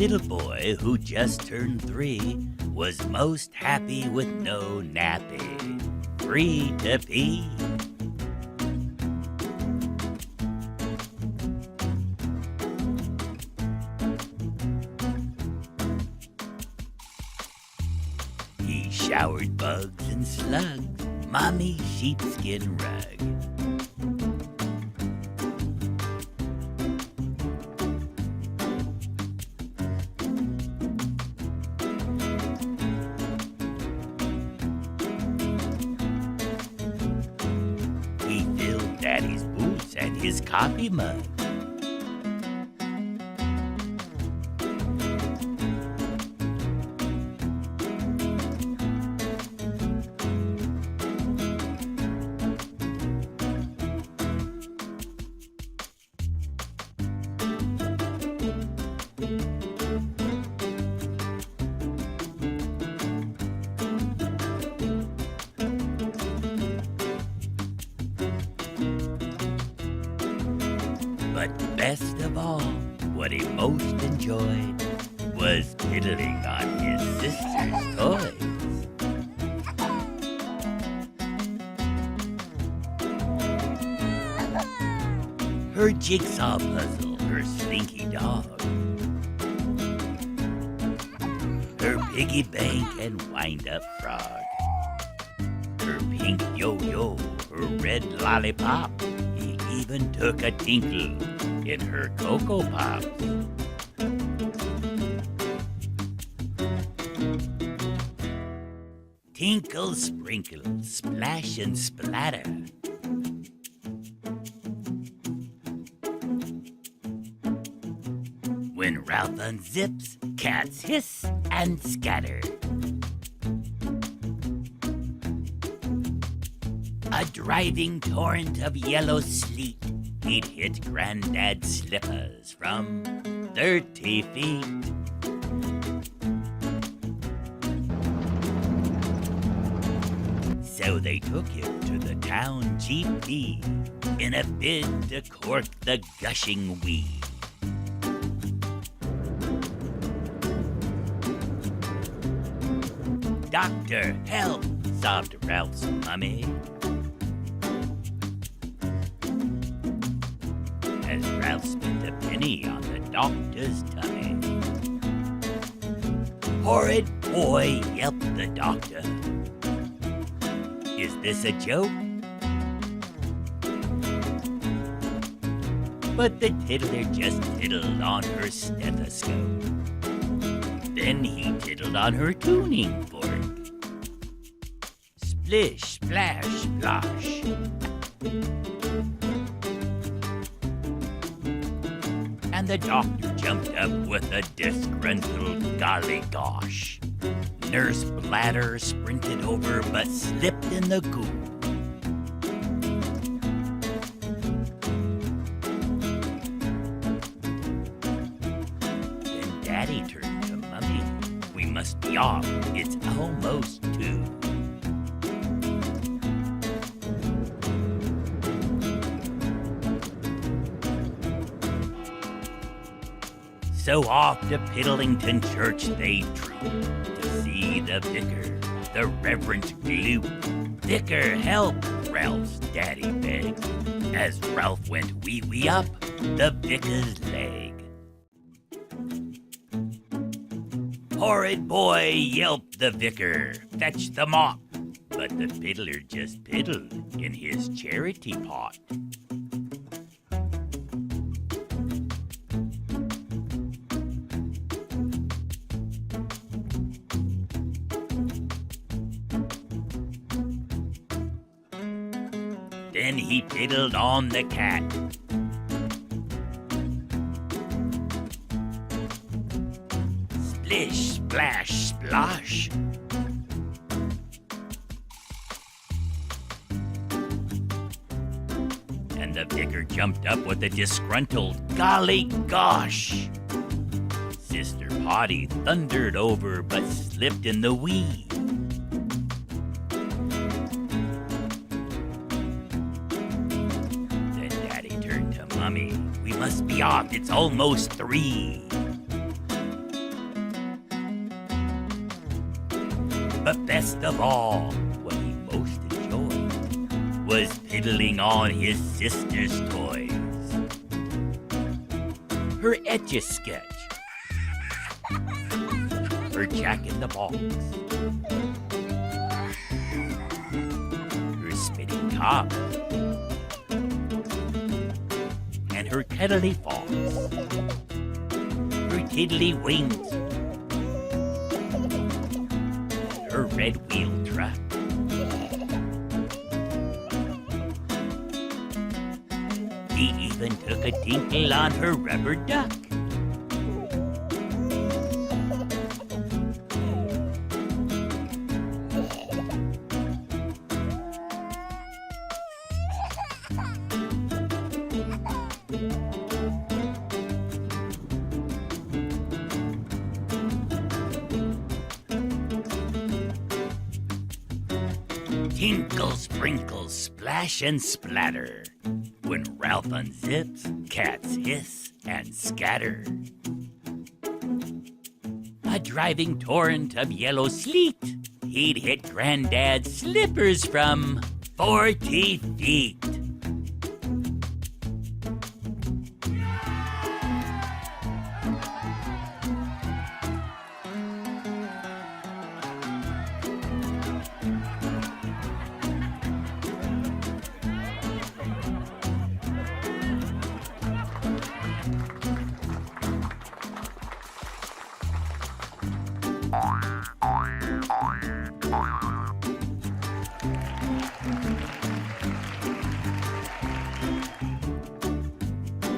little boy who just turned 3 was most happy with no nappy, free to pee. He showered bugs and slugs, Mommy's sheepskin rug. He filled Daddy's boots and his coffee mug. But best of all, what he most enjoyed was piddling on his sister's toys. Her jigsaw puzzle, her slinky dog, her piggy bank and wind-up frog, her pink yo-yo, her red lollipop. He even took a tinkle in her Coco Pops. Tinkle, sprinkle, splash and splatter. When Ralph unzips, cats hiss and scatter. A driving torrent of yellow sleet, he'd hit Grandad's slippers from 30 feet. So they took him to the town GP in a bid to cork the gushing weed. Doctor, help, sobbed Ralph's mummy. As Ralph spent a penny on the doctor's tummy. Horrid boy, yelped the doctor. Is this a joke? But the tiddler just tiddled on her stethoscope. Then he tiddled on her tuning fork. Splish, splash, splosh. And the doctor jumped up with a disgruntled golly gosh. Nurse Bladder sprinted over but slipped in the goo. Then Daddy turned to Mummy. We must be off. It's almost 2. So off to Piddlington Church they trooped to see the vicar, the Reverend Gloop. Vicar, help, Ralph's daddy begged, as Ralph went wee-wee up the vicar's leg. Horrid boy, yelped the vicar, fetch the mop. But the fiddler just piddled in his charity pot. Then he piddled on the cat. Splish, splash, splosh. And the vicar jumped up with a disgruntled golly gosh. Sister Potty thundered over but slipped in the weed. Mommy, we must be off. It's almost 3. best of all, what he most enjoyed was piddling on his sister's toys. Her Etch-a-Sketch, her Jack-in-the-Box, her spinning top, and her cuddly fox, her tiddly wings, her red wheel truck. He even took a tinkle on her rubber duck. Tinkle, sprinkle, splash, and splatter. When Ralph unzips, cats hiss and scatter. A driving torrent of yellow sleet, he'd hit Grandad's slippers from 40 feet.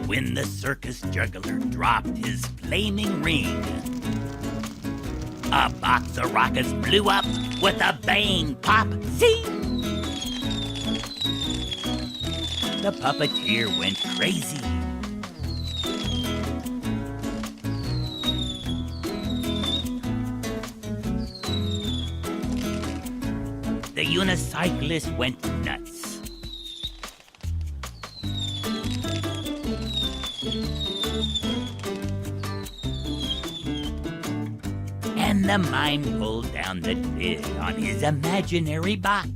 When the circus juggler dropped his flaming ring, a box of rockets blew up with a bang, pop, sing. The puppeteer went crazy. The unicyclist went nuts. And the mime pulled down the lid on his imaginary box.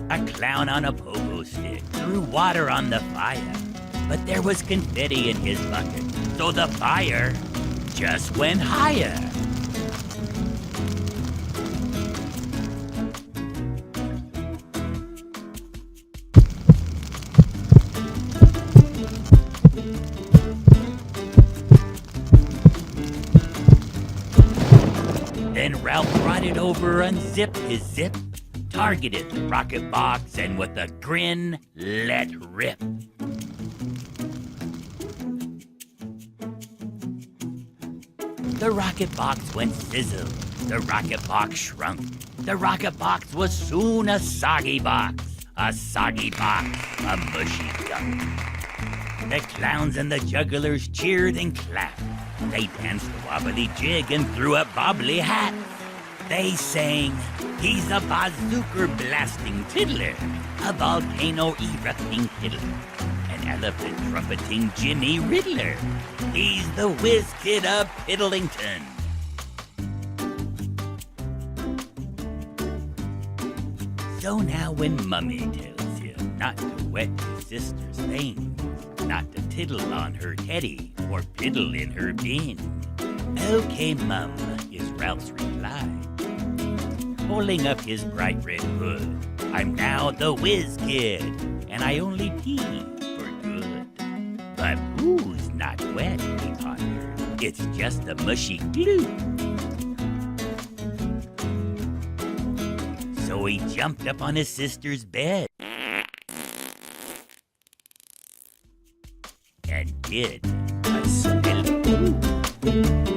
A clown on a pogo stick threw water on the fire, but there was confetti in his bucket, so the fire just went higher. Then Ralph brought it over, unzipped his zip, targeted the rocket box, and with a grin, let rip. The rocket box went sizzle. The rocket box shrunk. The rocket box was soon a soggy box. A soggy box, a mushy duck. The clowns and the jugglers cheered and clapped. They danced a wobbly jig and threw up bobbly hats. They sang, he's a bazooka blasting tiddler, a volcano erupting fiddler, an elephant trumpeting Jimmy Riddler. He's the Whizzkid of Piddlington. So now when Mummy tells you not to wet your sister's things, not to tiddle on her teddy or piddle in her bin, okay, Mum, is Ralph's reply. Pulling up his bright red hood, I'm now the Whizzkid, and I only pee for good. But who's not wet, he pondered. It's just a mushy glue. So he jumped up on his sister's bed and did a smelly poo.